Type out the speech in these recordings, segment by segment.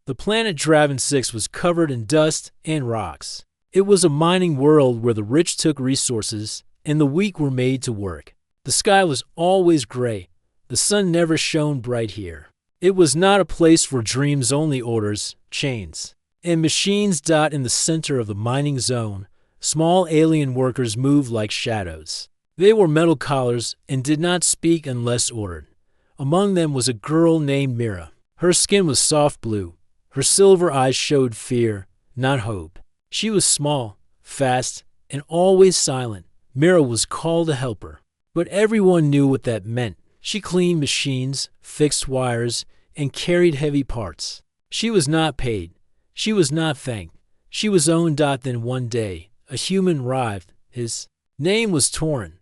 The planet Draven 6 was covered in dust and rocks. It was a mining world where the rich took resources and the weak were made to work. The sky was always gray. The sun never shone bright here. It was not a place for dreams, only orders, chains, and machines. In the center of the mining zone, small alien workers moved like shadows. They wore metal collars and did not speak unless ordered. Among them was a girl named Mira. Her skin was soft blue. Her silver eyes showed fear, not hope. She was small, fast, and always silent. Mira was called a helper, but everyone knew what that meant. She cleaned machines, fixed wires, and carried heavy parts. She was not paid. She was not thanked. She was owned. Then one day, a human arrived. His name was Torin.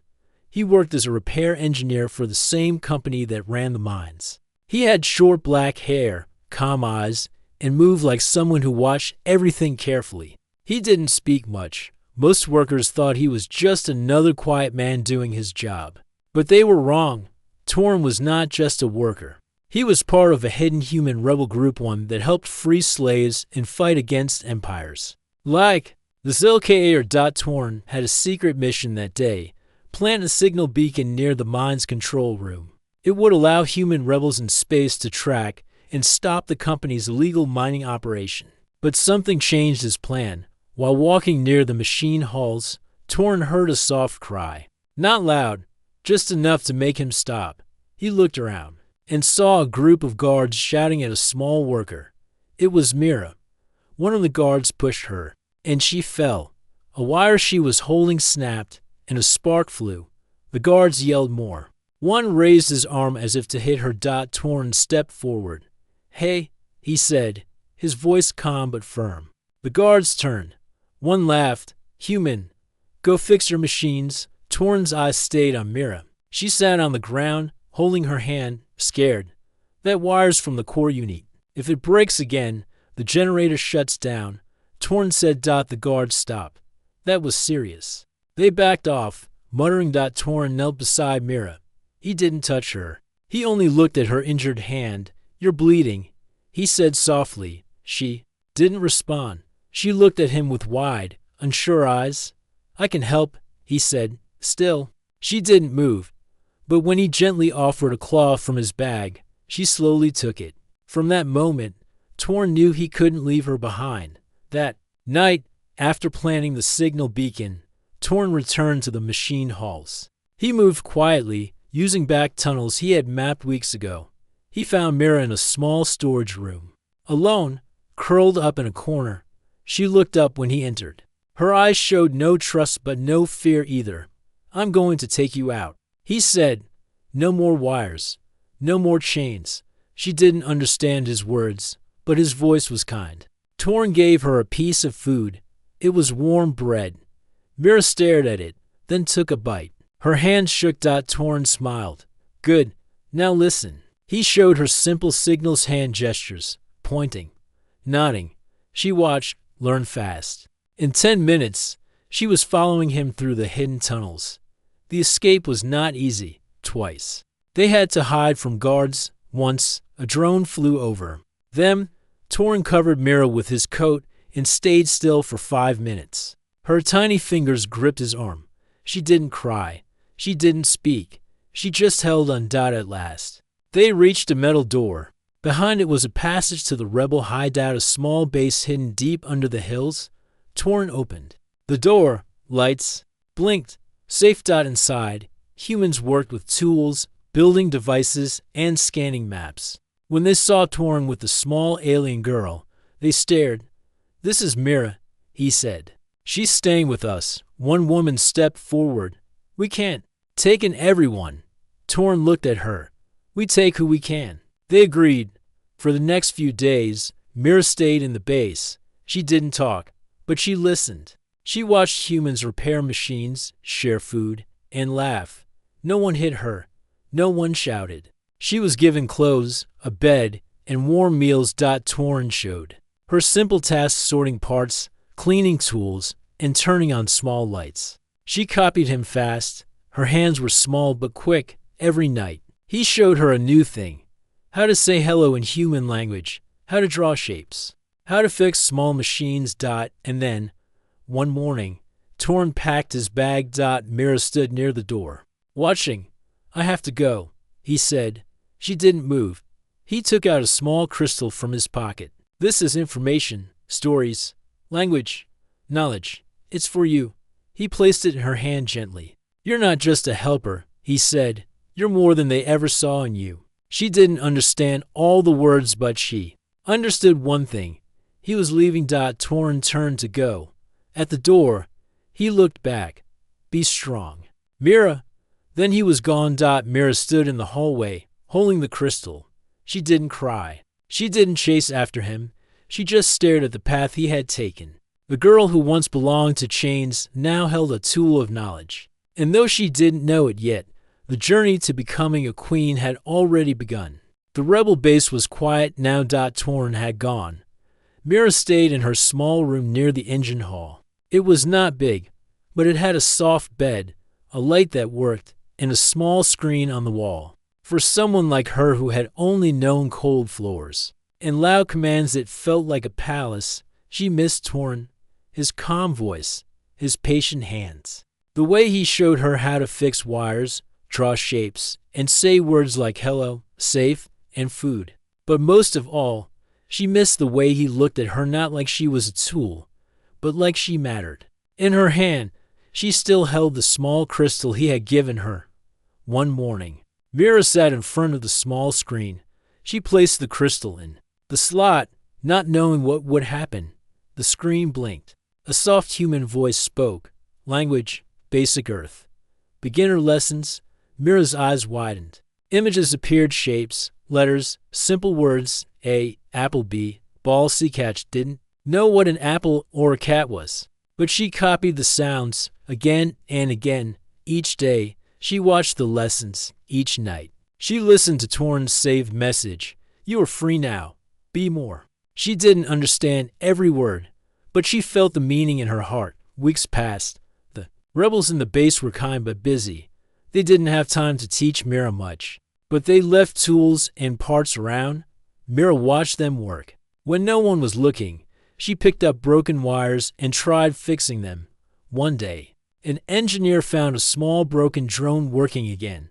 He worked as a repair engineer for the same company that ran the mines. He had short black hair, calm eyes, and moved like someone who watched everything carefully. He didn't speak much. Most workers thought he was just another quiet man doing his job. But they were wrong. Torin was not just a worker. He was part of a hidden human rebel group, one that helped free slaves and fight against empires. Like the Zilkaer. Torin had a secret mission that day: plant a signal beacon near the mine's control room. It would allow human rebels in space to track and stop the company's illegal mining operation. But something changed his plan. While walking near the machine halls, Torin heard a soft cry. Not loud, just enough to make him stop. He looked around and saw a group of guards shouting at a small worker. It was Mira. One of the guards pushed her, and she fell. A wire she was holding snapped, and a spark flew. The guards yelled more. One raised his arm as if to hit her. Torin stepped forward. "Hey," he said, his voice calm but firm. The guards turned. One laughed. "Human, go fix your machines." Torin's eyes stayed on Mira. She sat on the ground, holding her hand, scared. "That wire's from the core unit. If it breaks again, the generator shuts down." Torin said. The guards stopped. That was serious. They backed off, muttering. Torin knelt beside Mira. He didn't touch her. He only looked at her injured hand. "You're bleeding," he said softly. She didn't respond. She looked at him with wide, unsure eyes. "I can help," he said. Still, she didn't move. But when he gently offered a claw from his bag, she slowly took it. From that moment, Torin knew he couldn't leave her behind. That night, after planting the signal beacon, Torin returned to the machine halls. He moved quietly, using back tunnels he had mapped weeks ago. He found Mira in a small storage room. Alone, curled up in a corner, she looked up when he entered. Her eyes showed no trust but no fear either. "I'm going to take you out," he said. No more wires. No more chains. She didn't understand his words, but his voice was kind. Torin gave her a piece of food. It was warm bread. Mira stared at it, then took a bite. Her hand shook. Torin smiled. "Good. Now listen." He showed her simple signals, hand gestures, pointing, nodding. She watched, learned fast. In 10 minutes, she was following him through the hidden tunnels. The escape was not easy. Twice. They had to hide from guards. Once, a drone flew over them. Torin covered Mira with his coat and stayed still for 5 minutes. Her tiny fingers gripped his arm. She didn't cry. She didn't speak. She just held on. At last, they reached a metal door. Behind it was a passage to the rebel hideout, a small base hidden deep under the hills. Torin opened the door. Lights blinked. Safe. Inside, humans worked with tools, building devices, and scanning maps. When they saw Torin with the small alien girl, they stared. "This is Mira," he said. "She's staying with us." One woman stepped forward. "We can't take in everyone." Torin looked at her. "We take who we can." They agreed. For the next few days, Mira stayed in the base. She didn't talk, but she listened. She watched humans repair machines, share food, and laugh. No one hit her. No one shouted. She was given clothes, a bed, and warm meals. Torin showed her simple tasks: sorting parts, cleaning tools, and turning on small lights. She copied him fast. Her hands were small but quick. Every night, he showed her a new thing: how to say hello in human language, how to draw shapes, how to fix small machines. And then, one morning, Torn packed his bag. Mira stood near the door, watching. I have to go, he said. She didn't move. He took out a small crystal from his pocket. This is information, stories, language, knowledge. It's for you. He placed it in her hand gently. You're not just a helper, he said. You're more than they ever saw in you. She didn't understand all the words, but she understood one thing. He was leaving. Torn turned to go. At the door, he looked back. Be strong, Mira. Then he was gone. Mira stood in the hallway, holding the crystal. She didn't cry. She didn't chase after him. She just stared at the path he had taken. The girl who once belonged to chains now held a tool of knowledge. And though she didn't know it yet, the journey to becoming a queen had already begun. The rebel base was quiet now. Torn had gone. Mira stayed in her small room near the engine hall. It was not big, but it had a soft bed, a light that worked, and a small screen on the wall. For someone like her who had only known cold floors and loud commands that felt like a palace, she missed Torn, his calm voice, his patient hands. The way he showed her how to fix wires, draw shapes, and say words like hello, safe, and food. But most of all, she missed the way he looked at her, not like she was a tool, but like she mattered. In her hand, she still held the small crystal he had given her. One morning, Mira sat in front of the small screen. She placed the crystal in the slot, not knowing what would happen. The screen blinked. A soft human voice spoke. Language, basic earth. Beginner lessons. Mira's eyes widened. Images appeared, shapes, letters, simple words. A, apple. B, ball. C, catch. Didn't know what an apple or a cat was, but she copied the sounds again and again. Each day, she watched the lessons. Each night, she listened to Torn's saved message. You are free now. Be more. She didn't understand every word, but she felt the meaning in her heart. Weeks passed. The rebels in the base were kind but busy. They didn't have time to teach Mira much, but they left tools and parts around. Mira watched them work. When no one was looking, she picked up broken wires and tried fixing them. One day, an engineer found a small broken drone working again.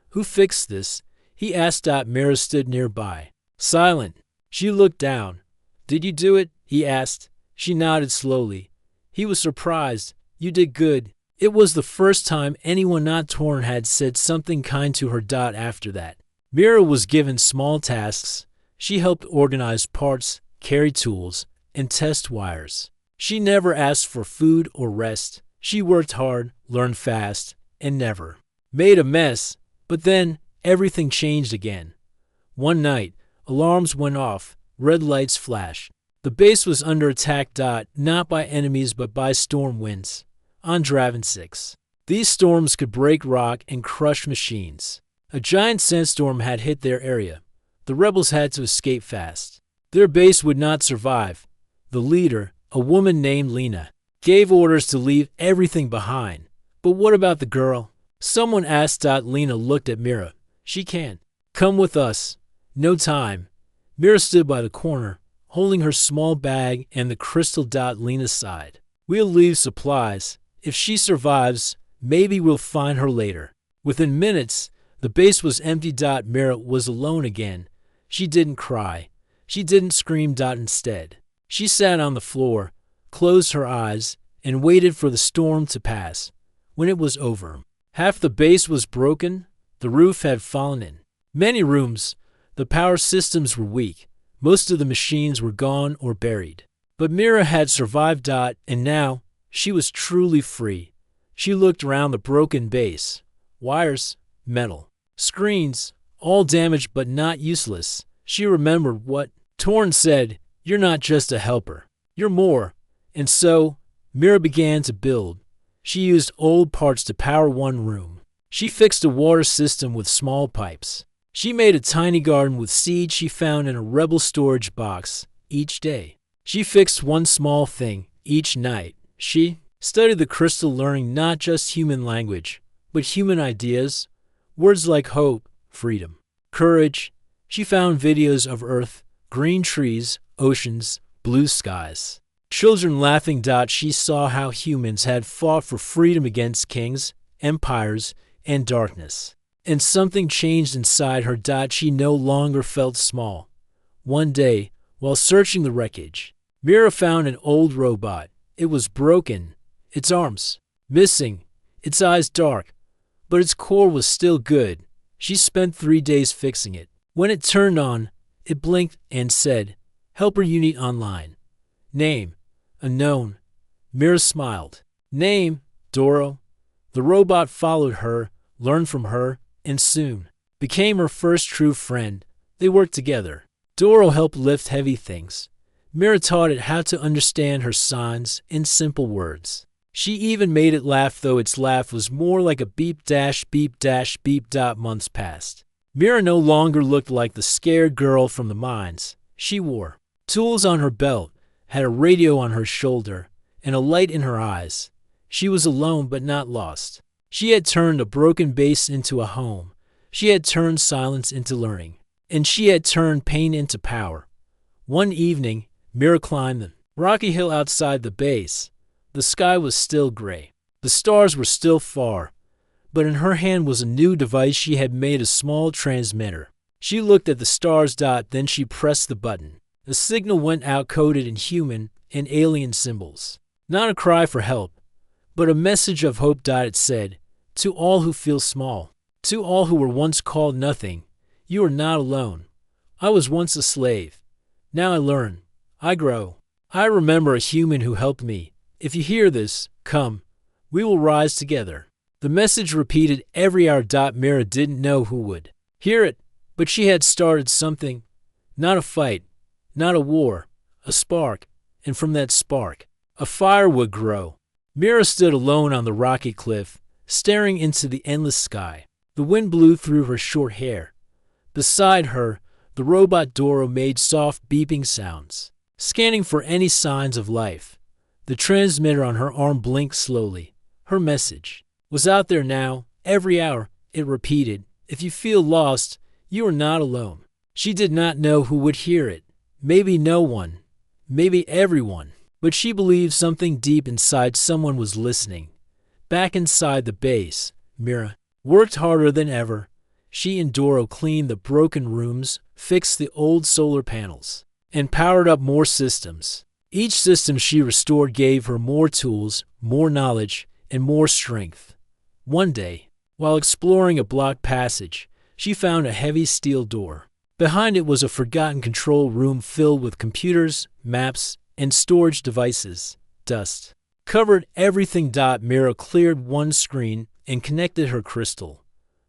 Who fixed this? He asked. Mira stood nearby, silent. She looked down. Did you do it? He asked. She nodded slowly. He was surprised. You did good. It was the first time anyone not Torn had said something kind to her. After that, Mira was given small tasks. She helped organize parts, carry tools, and test wires. She never asked for food or rest. She worked hard, learned fast, and never made a mess. But then, everything changed again. One night, alarms went off, red lights flashed. The base was under attack. Not by enemies but by storm winds. On Draven 6. These storms could break rock and crush machines. A giant sandstorm had hit their area. The rebels had to escape fast. Their base would not survive. The leader, a woman named Lena, gave orders to leave everything behind. But what about the girl? Someone asked. Lena looked at Mira. She can't. Come with us. No time. Mira stood by the corner, holding her small bag and the crystal. Lena sighed. We'll leave supplies. If she survives, maybe we'll find her later. Within minutes, the base was empty. Mira was alone again. She didn't cry. She didn't scream. Instead, she sat on the floor, closed her eyes, and waited for the storm to pass. When it was over, half the base was broken. The roof had fallen in many rooms. The power systems were weak. Most of the machines were gone or buried. But Mira had survived. And now, she was truly free. She looked around the broken base. Wires, metal, screens, all damaged but not useless. She remembered what Torn said. You're not just a helper. You're more. And so, Mira began to build. She used old parts to power one room. She fixed a water system with small pipes. She made a tiny garden with seeds she found in a rebel storage box. Each day, she fixed one small thing. Each night, she studied the crystal, learning not just human language, but human ideas. Words like hope, freedom, courage. She found videos of Earth, green trees, oceans, blue skies. Children laughing. She saw how humans had fought for freedom against kings, empires, and darkness. And something changed inside her. She no longer felt small. One day, while searching the wreckage, Mira found an old robot. It was broken, its arms missing, its eyes dark, but its core was still good. She spent 3 days fixing it. When it turned on, it blinked and said, "Helper unit online." Name: unknown. Mira smiled. Name: Doro. The robot followed her, learned from her, and soon became her first true friend. They worked together. Doro helped lift heavy things. Mira taught it how to understand her signs in simple words. She even made it laugh, though its laugh was more like a beep dash beep dash beep. Months passed. Mira no longer looked like the scared girl from the mines. She wore tools on her belt, had a radio on her shoulder, and a light in her eyes. She was alone but not lost. She had turned a broken base into a home. She had turned silence into learning. And she had turned pain into power. One evening, Mira climbed the rocky hill outside the base. The sky was still gray. The stars were still far. But in her hand was a new device. She had made, a small transmitter. She looked at the stars. Then she pressed the button. A signal went out, coded in human and alien symbols. Not a cry for help, but a message of hope. It said, "To all who feel small, to all who were once called nothing, you are not alone. I was once a slave. Now I learn. I grow. I remember a human who helped me. If you hear this, come. We will rise together." The message repeated every hour. Mira didn't know who would hear it, but she had started something. Not a fight, not a war, a spark, and from that spark, a fire would grow. Mira stood alone on the rocky cliff, staring into the endless sky. The wind blew through her short hair. Beside her, the robot Doro made soft beeping sounds, scanning for any signs of life. The transmitter on her arm blinked slowly. Her message was out there now. Every hour, it repeated, "If you feel lost, you are not alone." She did not know who would hear it. Maybe no one. Maybe everyone. But she believed something deep inside someone was listening. Back inside the base, Mira worked harder than ever. She and Doro cleaned the broken rooms, fixed the old solar panels, and powered up more systems. Each system she restored gave her more tools, more knowledge, and more strength. One day, while exploring a blocked passage, she found a heavy steel door. Behind it was a forgotten control room filled with computers, maps, and storage devices. Dust covered everything. Mira cleared one screen and connected her crystal.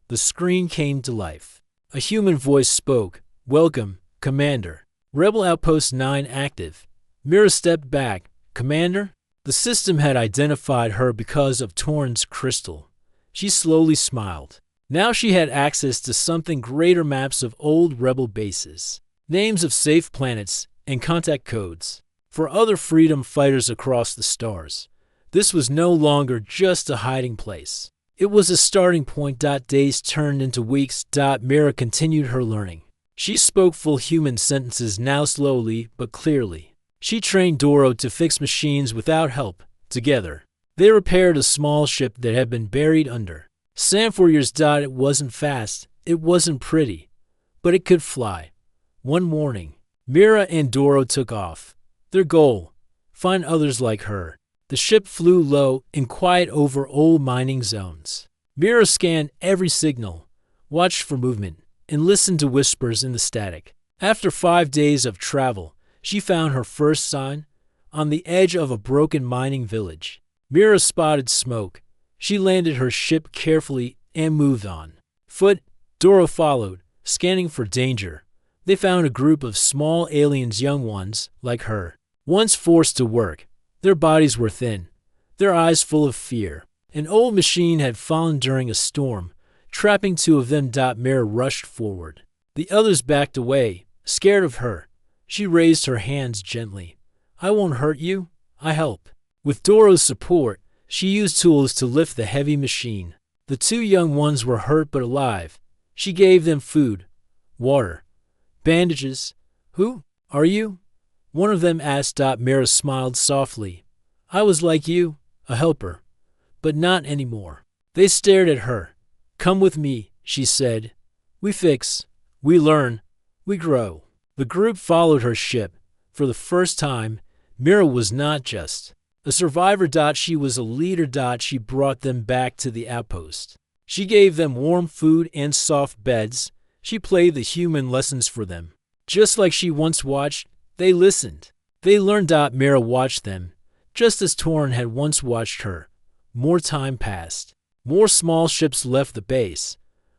The screen came to life. A human voice spoke. "Welcome, Commander. Rebel Outpost 9 active." Mira stepped back. "Commander?" The system had identified her because of Torn's crystal. She slowly smiled. Now she had access to something greater: maps of old rebel bases, names of safe planets, and contact codes for other freedom fighters across the stars. This was no longer just a hiding place. It was a starting point. Days turned into weeks. Mira continued her learning. She spoke full human sentences now, slowly but clearly. She trained Doro to fix machines without help. Together, they repaired a small ship that had been buried under sand for years. It wasn't fast, it wasn't pretty, but it could fly. One morning, Mira and Doro took off. Their goal: find others like her. The ship flew low and quiet over old mining zones. Mira scanned every signal, watched for movement, and listened to whispers in the static. After 5 days of travel, she found her first sign on the edge of a broken mining village. Mira spotted smoke. She landed her ship carefully and moved on. Foot, Doro followed, scanning for danger. They found a group of small aliens, young ones like her, once forced to work. Their bodies were thin, their eyes full of fear. An old machine had fallen during a storm, trapping 2 of them. Mira rushed forward. The others backed away, scared of her. She raised her hands gently. "I won't hurt you. I help." With Doro's support, she used tools to lift the heavy machine. The 2 young ones were hurt but alive. She gave them food, water, bandages. "Who Are you? One of them asked. Mira smiled softly. I was like you, a helper, but not anymore. They stared at her. Come with me, she said. We fix, we learn, we grow. The group followed her ship. For the first time, Mira was not just a survivor. She was a leader. She brought them back to the outpost. She gave them warm food and soft beds. She played the human lessons for them. Just like she once watched, they listened. They learned. Mira watched them, just as Torn had once watched her. More time passed. More small ships left the base.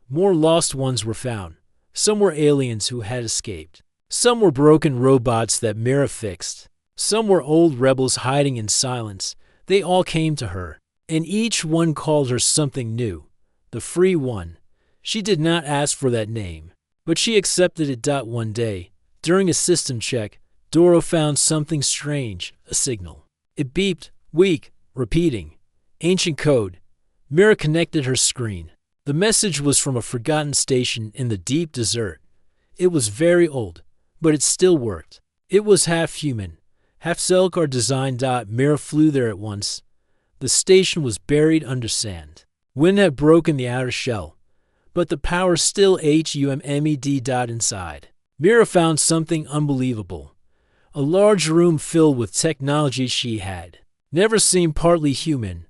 More lost ones were found. Some were aliens who had escaped. Some were broken robots that Mira fixed. Some were old rebels hiding in silence. They all came to her, and each one called her something new. The Free One. She did not ask for that name, but she accepted it. One day, during a system check, Doro found something strange, a signal. It beeped, weak, repeating. Ancient code. Mira connected her screen. The message was from a forgotten station in the deep desert. It was very old, but it still worked. It was half human, half Zelkar designed. Mira flew there at once. The station was buried under sand. Wind had broken the outer shell, but the power still hummed. Inside. Mira found something unbelievable. A large room filled with technology she had never seen, partly human,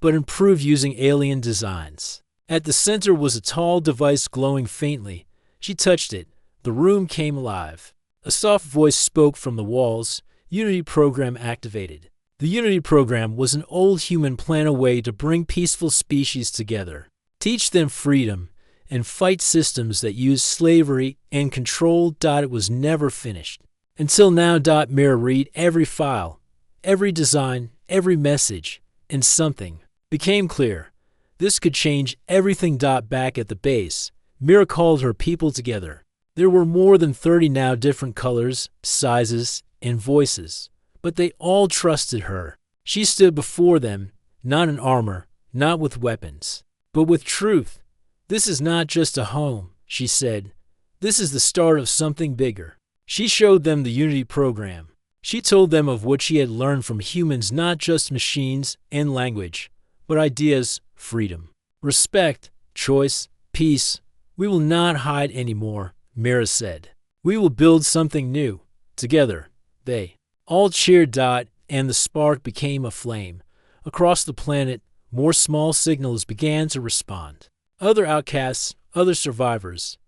but improved using alien designs. At the center was a tall device glowing faintly. She touched it. The room came alive. A soft voice spoke from the walls. Unity program activated. The Unity program was an old human plan, a way to bring peaceful species together, teach them freedom, and fight systems that used slavery and control. It was never finished. Until now. Mira read every file, every design, every message, and something became clear. This could change everything. Back at the base, Mira called her people together. There were more than 30 now, different colors, sizes, and voices, but they all trusted her. She stood before them, not in armor, not with weapons, but with truth. This is not just a home, she said. This is the start of something bigger. She showed them the Unity program. She told them of what she had learned from humans, not just machines and language, but ideas, freedom, respect, choice, peace. We will not hide anymore, Mira said. We will build something new, together. They all cheered. And the spark became a flame. Across the planet, more small signals began to respond. Other outcasts, other survivors.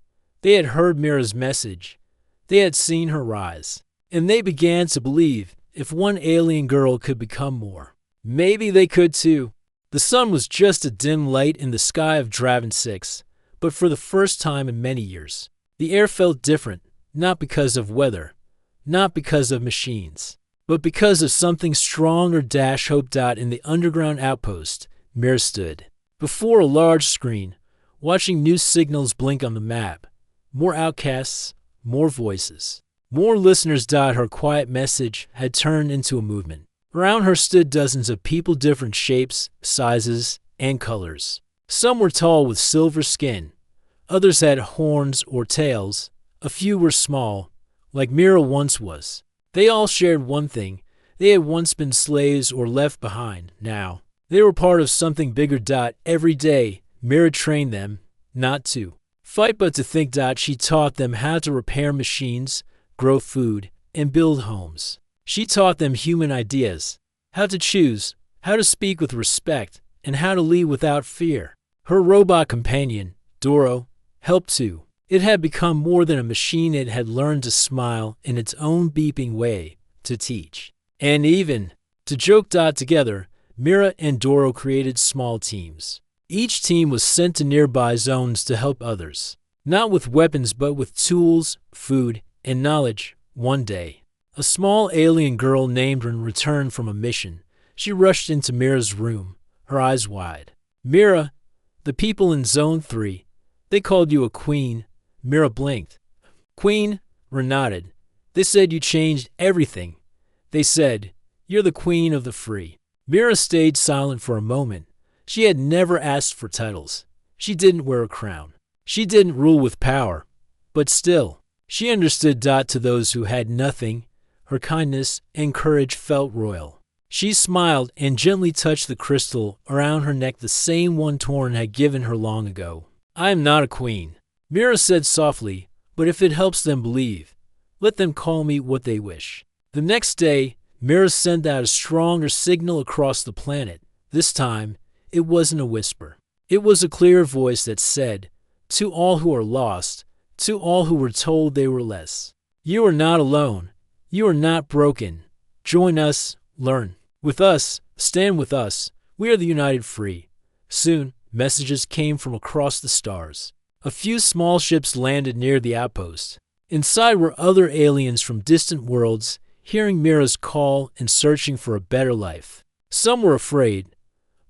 They had heard Mira's message. They had seen her rise. And they began to believe if one alien girl could become more, maybe they could too. The sun was just a dim light in the sky of Draven 6, but for the first time in many years, the air felt different, not because of weather, not because of machines, but because of something stronger. Hope. In the underground outpost, Mira stood before a large screen, watching new signals blink on the map. More outcasts, more voices, more listeners. Her quiet message had turned into a movement. Around her stood dozens of people, different shapes, sizes, and colors. Some were tall with silver skin. Others had horns or tails. A few were small, like Mira once was. They all shared one thing. They had once been slaves or left behind. Now, they were part of something bigger. Every day, Mira trained them not to fight but to think. She taught them how to repair machines, grow food, and build homes. She taught them human ideas, how to choose, how to speak with respect, and how to lead without fear. Her robot companion, Doro, helped too. It had become more than a machine. It had learned to smile in its own beeping way, to teach, and even to joke. Together, Mira and Doro created small teams. Each team was sent to nearby zones to help others, not with weapons but with tools, food, and knowledge. One day, a small alien girl named Rin returned from a mission. She rushed into Mira's room, her eyes wide. Mira, the people in Zone 3, they called you a queen. Mira blinked. Queen? Rin nodded. They said you changed everything. They said, you're the queen of the free. Mira stayed silent for a moment. She had never asked for titles. She didn't wear a crown. She didn't rule with power. But still, She understood. To those who had nothing, her kindness and courage felt royal. She smiled and gently touched the crystal around her neck, the same one Torn had given her long ago. I am not a queen, Mira said softly, but if it helps them believe, let them call me what they wish. The next day, Mira sent out a stronger signal across the planet. This time, it wasn't a whisper. It was a clear voice that said, to all who are lost, to all who were told they were less, you are not alone. You are not broken. Join us, learn. With us, stand with us. We are the United Free. Soon, messages came from across the stars. A few small ships landed near the outpost. Inside were other aliens from distant worlds, hearing Mira's call and searching for a better life. Some were afraid,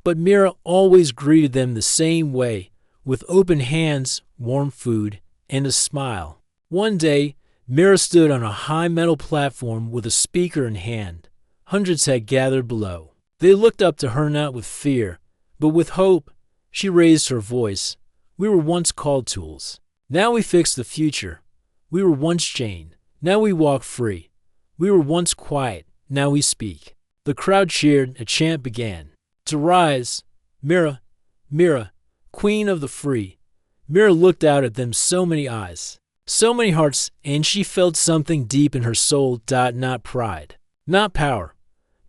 but Mira always greeted them the same way, with open hands, warm food, and a smile. One day, Mira stood on a high metal platform with a speaker in hand. Hundreds had gathered below. They looked up to her not with fear, but with hope. She raised her voice. We were once called tools. Now we fix the future. We were once chained. Now we walk free. We were once quiet. Now we speak. The crowd cheered. A chant began. To rise, Mira, Mira, Queen of the Free. Mira looked out at them, so many eyes, so many hearts, and she felt something deep in her soul. Not pride, not power,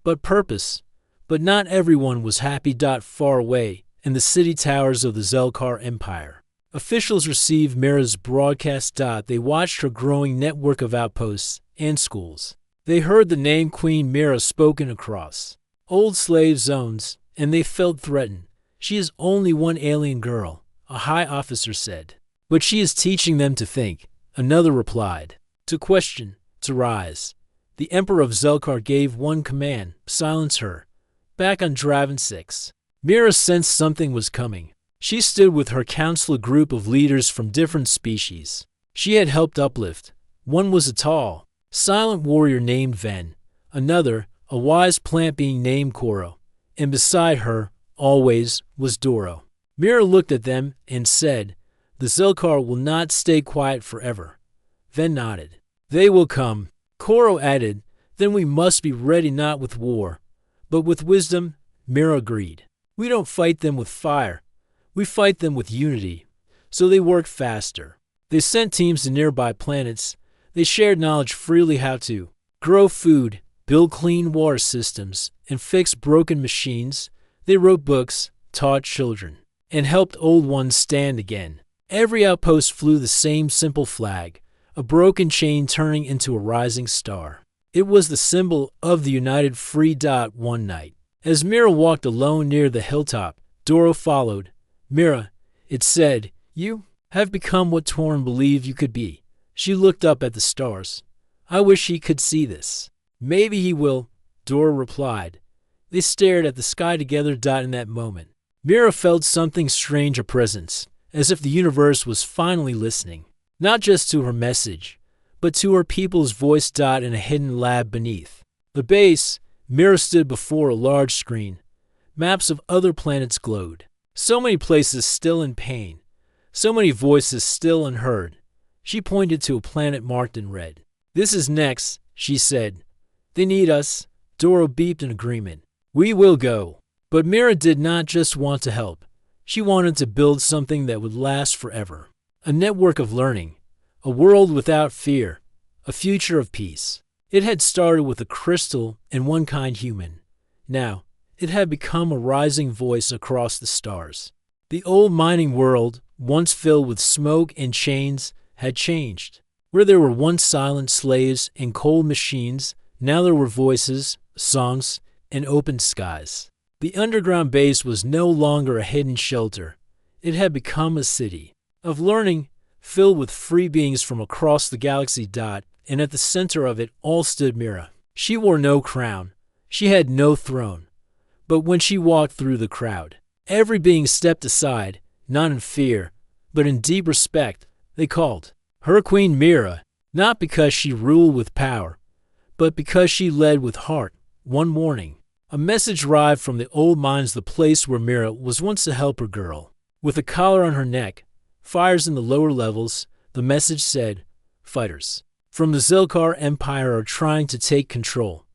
but purpose. But not everyone was happy. Far away, in the city towers of the Zelkar Empire, officials received Mira's broadcast. They watched her growing network of outposts and schools. They heard the name Queen Mira spoken across old slave zones, and they felt threatened. She is only one alien girl, a high officer said. But she is teaching them to think, another replied. To question, to rise. The Emperor of Zelkar gave one command, silence her. Back on Draven 6. Mira sensed something was coming. She stood with her council, a group of leaders from different species. She had helped uplift. One was a tall, silent warrior named Ven, another, a wise plant being named Koro, and beside her, always, was Doro. Mira looked at them and said, the Zelkar will not stay quiet forever. Ven nodded. They will come. Koro added, then we must be ready, not with war, but with wisdom. Mira agreed. We don't fight them with fire. We fight them with unity. So they worked faster. They sent teams to nearby planets. They shared knowledge freely, how to grow food, build clean water systems, and fix broken machines. They wrote books, taught children, and helped old ones stand again. Every outpost flew the same simple flag, a broken chain turning into a rising star. It was the symbol of the United Free. One night, as Mira walked alone near the hilltop, Doro followed. Mira, it said, you have become what Torn believed you could be. She looked up at the stars. I wish he could see this. Maybe he will, Doro replied. They stared at the sky together. In that moment, Mira felt something strange, a presence, as if the universe was finally listening, not just to her message, but to her people's voice. In a hidden lab beneath the base, Mira stood before a large screen. Maps of other planets glowed. So many places still in pain. So many voices still unheard. She pointed to a planet marked in red. This is next, she said. They need us. Doro beeped in agreement. We will go. But Mira did not just want to help. She wanted to build something that would last forever. A network of learning. A world without fear. A future of peace. It had started with a crystal and one kind human. Now, it had become a rising voice across the stars. The old mining world, once filled with smoke and chains, had changed. Where there were once silent slaves and cold machines, now there were voices, songs, and open skies. The underground base was no longer a hidden shelter. It had become a city of learning, filled with free beings from across the galaxy. And at the center of it all stood Mira. She wore no crown. She had no throne. But when she walked through the crowd, every being stepped aside, not in fear, but in deep respect. They called her Queen Mira, not because she ruled with power, but because she led with heart. One morning, a message arrived from the old mines, the place where Mira was once a helper girl. With a collar on her neck, fires in the lower levels, the message said, fighters from the Zelkar Empire are trying to take control.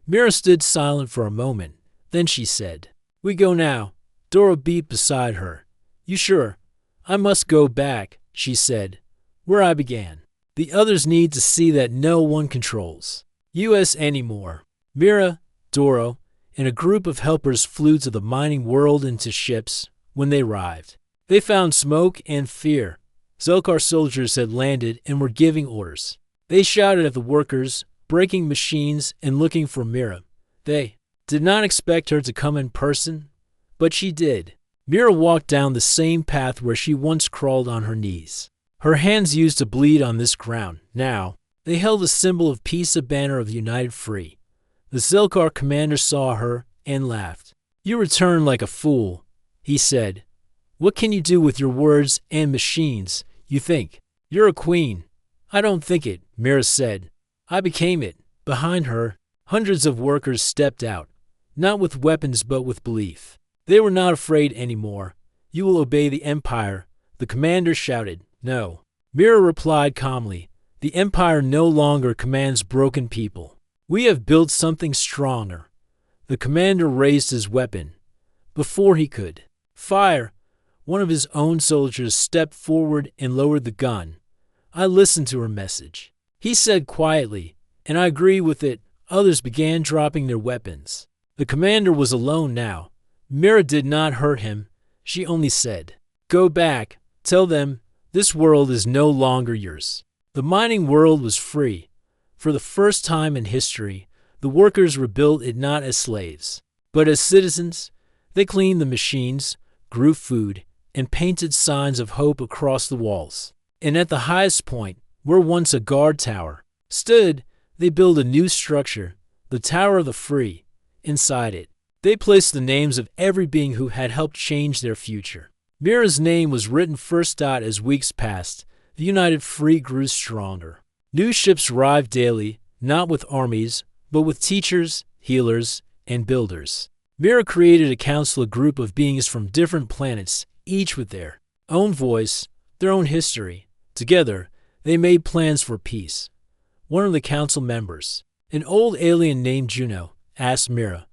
Mira stood silent for a moment. Then she said, "We go now." Doro beat beside her. "You sure?" "I must go back," she said, "where I began. The others need to see that no one controls us anymore." Mira, Doro, and a group of helpers flew to the mining world into ships. When they arrived, they found smoke and fear. Zelkar soldiers had landed and were giving orders. They shouted at the workers, breaking machines and looking for Mira. They did not expect her to come in person, but she did. Mira walked down the same path where she once crawled on her knees. Her hands used to bleed on this ground. Now, they held a symbol of peace, a banner of united free. The Zelkar commander saw her and laughed. "You return like a fool," he said. "What can you do with your words and machines, you think? You're a queen." "I don't think it," Mira said. "I became it." Behind her, hundreds of workers stepped out, not with weapons but with belief. They were not afraid anymore. "You will obey the Empire," the commander shouted. "No." Mira replied calmly. "The Empire no longer commands broken people. We have built something stronger." The commander raised his weapon. Before he could fire, one of his own soldiers stepped forward and lowered the gun. "I listened to her message," he said quietly, "and I agree with it." Others began dropping their weapons. The commander was alone now. Mira did not hurt him. She only said, "Go back. Tell them this world is no longer yours." The mining world was free. For the first time in history, the workers rebuilt it not as slaves, but as citizens. They cleaned the machines, grew food, and painted signs of hope across the walls. And at the highest point, where once a guard tower stood, they built a new structure, the Tower of the Free. Inside it, they placed the names of every being who had helped change their future. Mira's name was written first. As weeks passed, the United Free grew stronger. New ships arrived daily, not with armies, but with teachers, healers, and builders. Mira created a council, a group of beings from different planets, each with their own voice, their own history. Together, they made plans for peace. One of the council members, an old alien named Juno, asked Mira,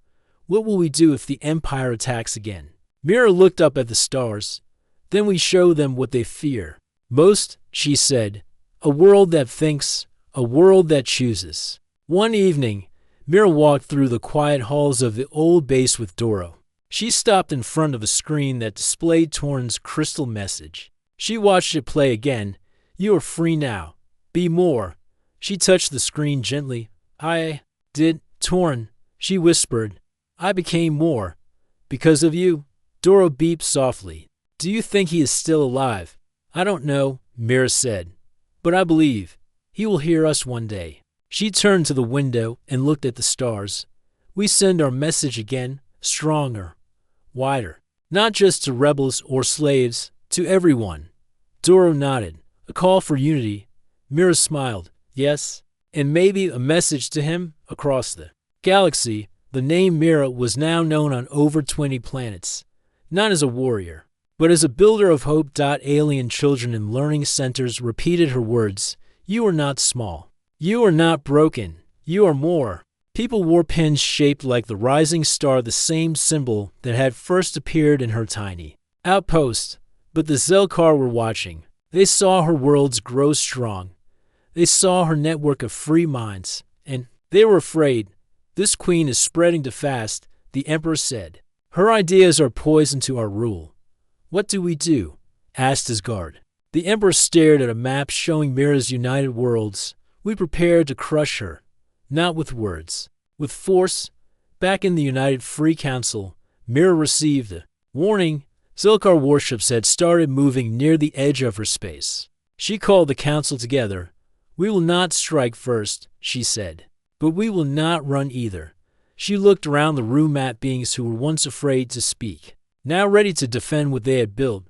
"What will we do if the Empire attacks again?" Mira looked up at the stars. "Then we show them what they fear most," she said. "A world that thinks, a world that chooses." One evening, Mira walked through the quiet halls of the old base with Doro. She stopped in front of a screen that displayed Torn's crystal message. She watched it play again. "You are free now. Be more." She touched the screen gently. "I did, Torn," she whispered. "I became more. Because of you." Doro beeped softly. "Do you think he is still alive?" "I don't know," Mira said. "But I believe he will hear us one day." She turned to the window and looked at the stars. "We send our message again, stronger, wider. Not just to rebels or slaves, to everyone." Doro nodded. "A call for unity." Mira smiled. "Yes, and maybe a message to him across the galaxy." The name Mira was now known on over 20 planets, not as a warrior, but as a builder of hope. Alien children in learning centers repeated her words. "You are not small. You are not broken. You are more." People wore pins shaped like the rising star, the same symbol that had first appeared in her tiny outpost. But the Zelkar were watching. They saw her worlds grow strong. They saw her network of free minds, and they were afraid. "This queen is spreading too fast," the emperor said. "Her ideas are poison to our rule." "What do we do?" asked his guard. The emperor stared at a map showing Mira's united worlds. "We prepared to crush her, not with words, with force." Back in the United Free Council, Mira received a warning. Zelkar warships had started moving near the edge of her space. She called the council together. "We will not strike first," she said, "but we will not run either." She looked around the room at beings who were once afraid to speak, now ready to defend what they had built.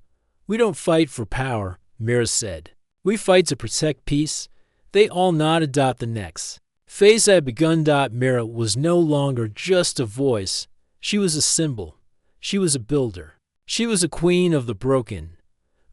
"We don't fight for power," Mira said. "We fight to protect peace." They all nodded. The next phase had begun. Mira was no longer just a voice. She was a symbol. She was a builder. She was a queen of the broken,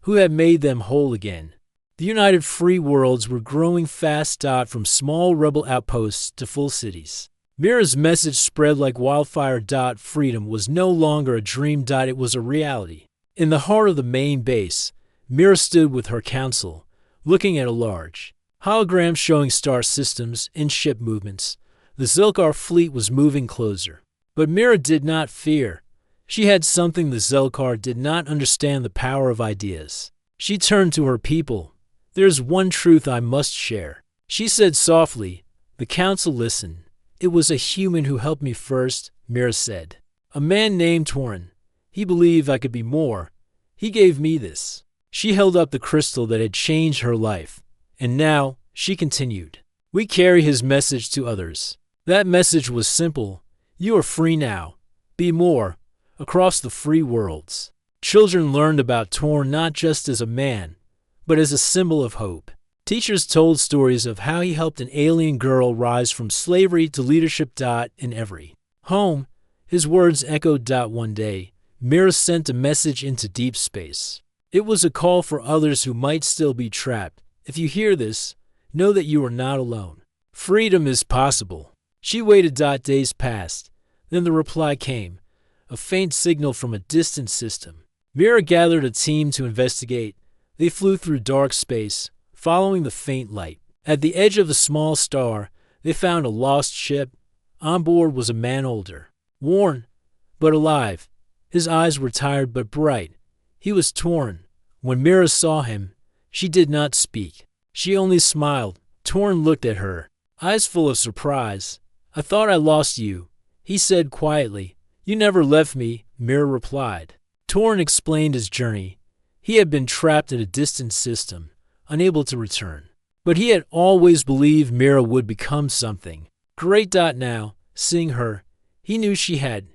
who had made them whole again. The United Free Worlds were growing fast. From small rebel outposts to full cities, Mira's message spread like wildfire. Freedom was no longer a dream. It was a reality. In the heart of the main base, Mira stood with her council, looking at a large hologram showing star systems and ship movements. The Zelkar fleet was moving closer. But Mira did not fear. She had something the Zelkar did not understand: the power of ideas. She turned to her people. "There's one truth I must share," she said softly. The council listened. "It was a human who helped me first," Mira said. "A man named Torin. He believed I could be more. He gave me this." She held up the crystal that had changed her life. "And now," she continued, "we carry his message to others." That message was simple. You are free now. Be more. Across the free worlds, children learned about Torin not just as a man, but as a symbol of hope. Teachers told stories of how he helped an alien girl rise from slavery to leadership. In every home, his words echoed. One day, Mira sent a message into deep space. It was a call for others who might still be trapped. "If you hear this, know that you are not alone. Freedom is possible." She waited. Days passed. Then the reply came, a faint signal from a distant system. Mira gathered a team to investigate. They flew through dark space, following the faint light. At the edge of a small star, they found a lost ship. On board was a man, older, worn, but alive. His eyes were tired but bright. He was Torin. When Mira saw him, she did not speak. She only smiled. Torin looked at her, eyes full of surprise. "I thought I lost you," he said quietly. "You never left me," Mira replied. Torin explained his journey. He had been trapped in a distant system, unable to return. But he had always believed Mira would become something great. Now, seeing her, he knew she had.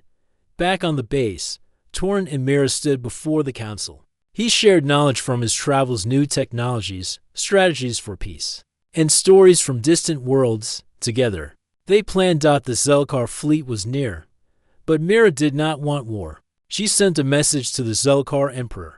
Back on the base, Torin and Mira stood before the council. He shared knowledge from his travels, new technologies, strategies for peace, and stories from distant worlds. Together, they planned. The Zelkar fleet was near. But Mira did not want war. She sent a message to the Zelkar Emperor.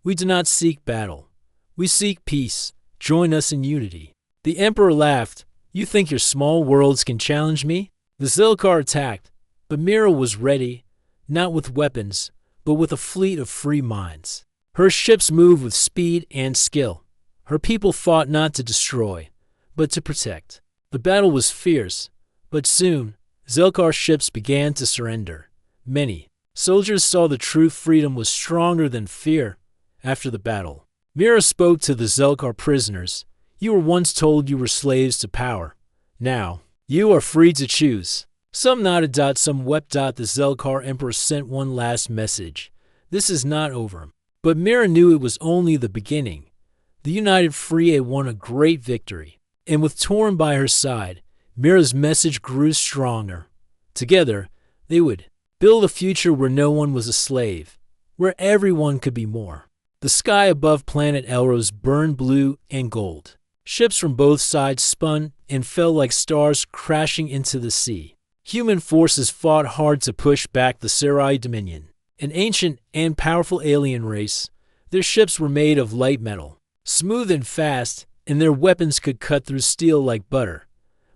"We do not seek battle. We seek peace. Join us in unity." The Emperor laughed. "You think your small worlds can challenge me?" The Zelkar attacked, but Mira was ready, not with weapons, but with a fleet of free minds. Her ships moved with speed and skill. Her people fought not to destroy, but to protect. The battle was fierce, but soon, Zelkar ships began to surrender. Many soldiers saw the truth: freedom was stronger than fear. After the battle, Mira spoke to the Zelkar prisoners. "You were once told you were slaves to power. Now, you are free to choose." Some nodded. Some wept. The Zelkar Emperor sent one last message. "This is not over." But Mira knew it was only the beginning. The United Free had won a great victory. And with Torin by her side, Mira's message grew stronger. Together, they would build a future where no one was a slave, where everyone could be more. The sky above planet Elros burned blue and gold. Ships from both sides spun and fell like stars crashing into the sea. Human forces fought hard to push back the Scifi Dominion, an ancient and powerful alien race. Their ships were made of light metal, smooth and fast, and their weapons could cut through steel like butter.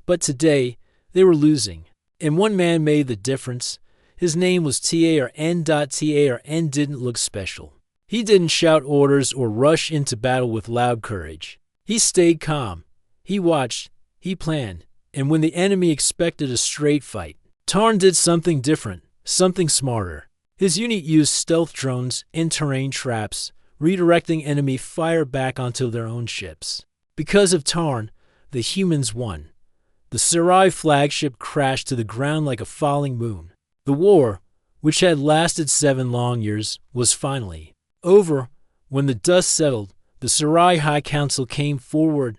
But today, they were losing. And one man made the difference. His name was Tarn. Tarn didn't look special. He didn't shout orders or rush into battle with loud courage. He stayed calm. He watched. He planned. And when the enemy expected a straight fight, Tarn did something different, something smarter. His unit used stealth drones and terrain traps, redirecting enemy fire back onto their own ships. Because of Tarn, the humans won. The Scifi flagship crashed to the ground like a falling moon. The war, which had lasted 7 long years, was finally over. When the dust settled, the Scifi High Council came forward.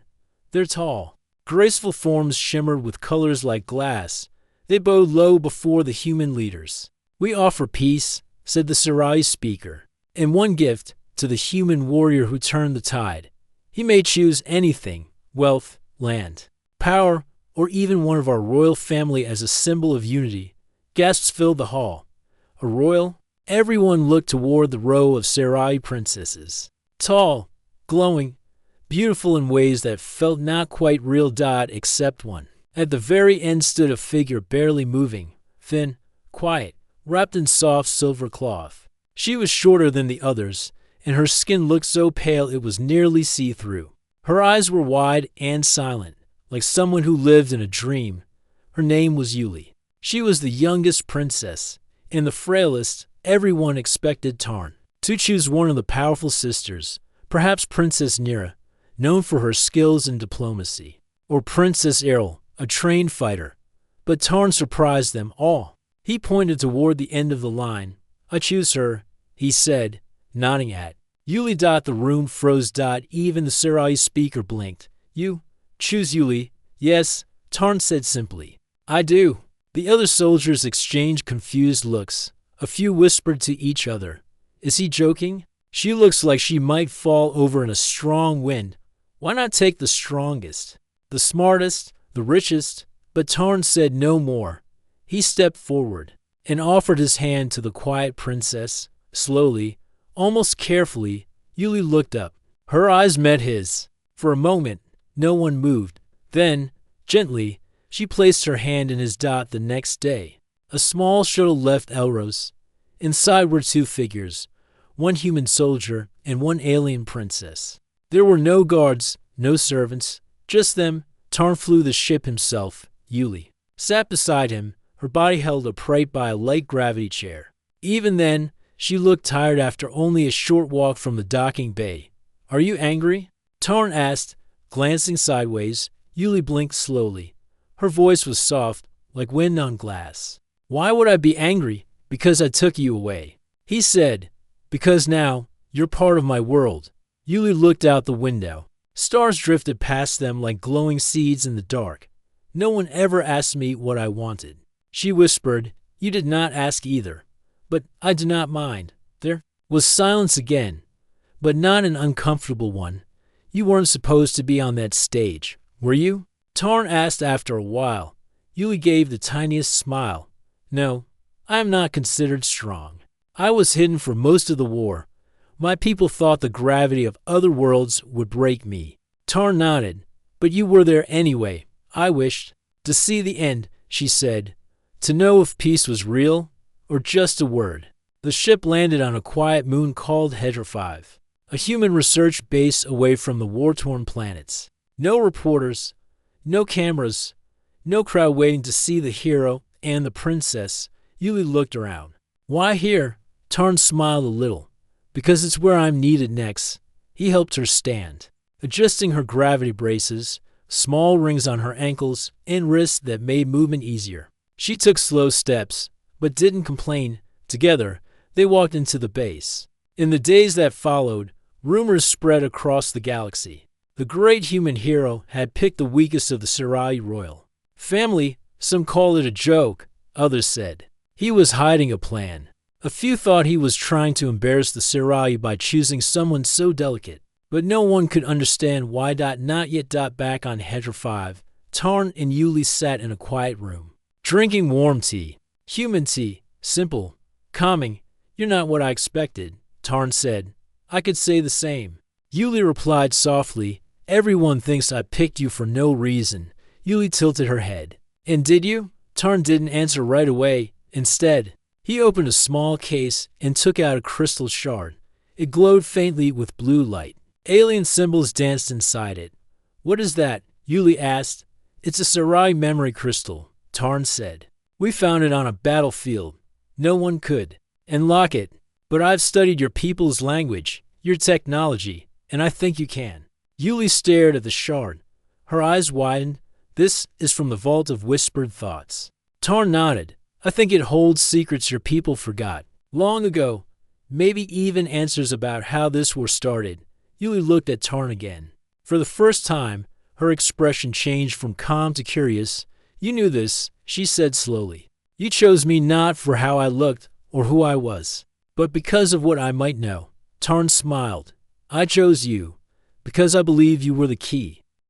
Their tall, graceful forms shimmered with colors like glass. They bowed low before the human leaders. "We offer peace," said the Scifi speaker, "and one gift to the human warrior who turned the tide. He may choose anything: wealth, land, power, or even one of our royal family as a symbol of unity." Gasps filled the hall. A royal? Everyone looked toward the row of Scifi princesses. Tall, glowing, beautiful in ways that felt not quite real. Except one. At the very end stood a figure barely moving, thin, quiet, wrapped in soft silver cloth. She was shorter than the others, and her skin looked so pale it was nearly see-through. Her eyes were wide and silent, like someone who lived in a dream. Her name was Yuli. She was the youngest princess, and the frailest. Everyone expected Tarn to choose one of the powerful sisters, perhaps Princess Nira, known for her skills in diplomacy, or Princess Errol, a trained fighter. But Tarn surprised them all. He pointed toward the end of the line. "I choose her," he said, nodding at Yuli. The room froze. Even the Scifi speaker blinked. "You choose Yuli?" "Yes," Tarn said simply. "I do." The other soldiers exchanged confused looks. A few whispered to each other. "Is he joking? She looks like she might fall over in a strong wind. Why not take the strongest, the smartest, the richest?" But Tarn said no more. He stepped forward and offered his hand to the quiet princess. Slowly, almost carefully, Yuli looked up. Her eyes met his. For a moment, no one moved. Then, gently, she placed her hand in his. The next day, a small shuttle left Elros. Inside were two figures, one human soldier and one alien princess. There were no guards, no servants, just them. Tarn flew the ship himself. Yuli sat beside him, her body held upright by a light gravity chair. Even then, she looked tired after only a short walk from the docking bay. "Are you angry?" Tarn asked, glancing sideways. Yuli blinked slowly. Her voice was soft, like wind on glass. "Why would I be angry? Because I took you away," he said. "Because now, you're part of my world." Yuli looked out the window. Stars drifted past them like glowing seeds in the dark. "No one ever asked me what I wanted," she whispered. "You did not ask either. But I do not mind." There was silence again, but not an uncomfortable one. "You weren't supposed to be on that stage, were you?" Tarn asked after a while. Yuli gave the tiniest smile. "No, I am not considered strong. I was hidden for most of the war. My people thought the gravity of other worlds would break me." Tarn nodded. "But you were there anyway." "I wished to see the end," she said. "To know if peace was real or just a word." The ship landed on a quiet moon called HFY, a human research base away from the war-torn planets. No reporters, no cameras, no crowd waiting to see the hero and the princess. Yuli looked around. "Why here?" Tarn smiled a little. "Because it's where I'm needed next." He helped her stand, adjusting her gravity braces, small rings on her ankles and wrists that made movement easier. She took slow steps, but didn't complain. Together, they walked into the base. In the days that followed, rumors spread across the galaxy. The great human hero had picked the weakest of the Scifi royal family. Some called it a joke, others said he was hiding a plan. A few thought he was trying to embarrass the Scifi by choosing someone so delicate. But no one could understand why. Not yet. Back on HFY, Tarn and Yuli sat in a quiet room, drinking warm tea. Human tea, simple, calming. "You're not what I expected," Tarn said. "I could say the same." Yuli replied softly. "Everyone thinks I picked you for no reason." Yuli tilted her head. "And did you?" Tarn didn't answer right away. Instead, he opened a small case and took out a crystal shard. It glowed faintly with blue light. Alien symbols danced inside it. "What is that?" Yuli asked. "It's a Scifi memory crystal," Tarn said. "We found it on a battlefield. No one could unlock it. But I've studied your people's language, your technology, and I think you can." Yuli stared at the shard. Her eyes widened. "This is from the Vault of Whispered Thoughts." Tarn nodded. "I think it holds secrets your people forgot long ago. Maybe even answers about how this war started." Yuli looked at Tarn again. For the first time, her expression changed from calm to curious. "You knew this," she said slowly. "You chose me not for how I looked or who I was, but because of what I might know." Tarn smiled. "I chose you because I believe you were the key.